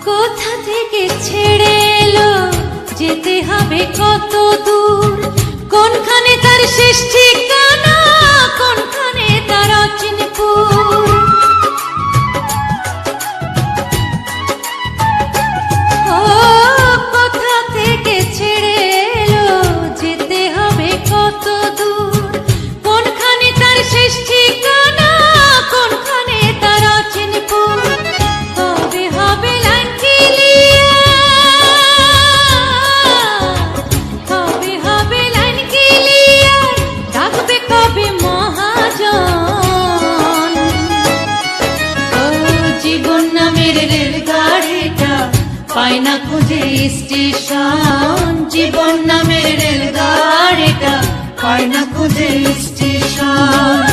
কোথা থেকে ছেড়ে এলো, যেতে হবে কত দূর, কোনখানে তার শেষ ঠিকানা, কোনখানে তার অচিনপুর। ও কোথা থেকে ছেড়ে এলো, যেতে হবে কত দূর, কোনখানে তার শেষ ঠিকানা, কোনখানে তার অচিনপুর। কবে হবে লাইন ক্লিয়ার, কবে হবে লাইন ক্লিয়ার, ডাকবে কবে মহাজন। ও জীবন নামের রেলগাড়িটা পায় না খুঁজে স্টেশন, জীবন নামের রেলগাড়িটা পায় না খুঁজে স্টেশন।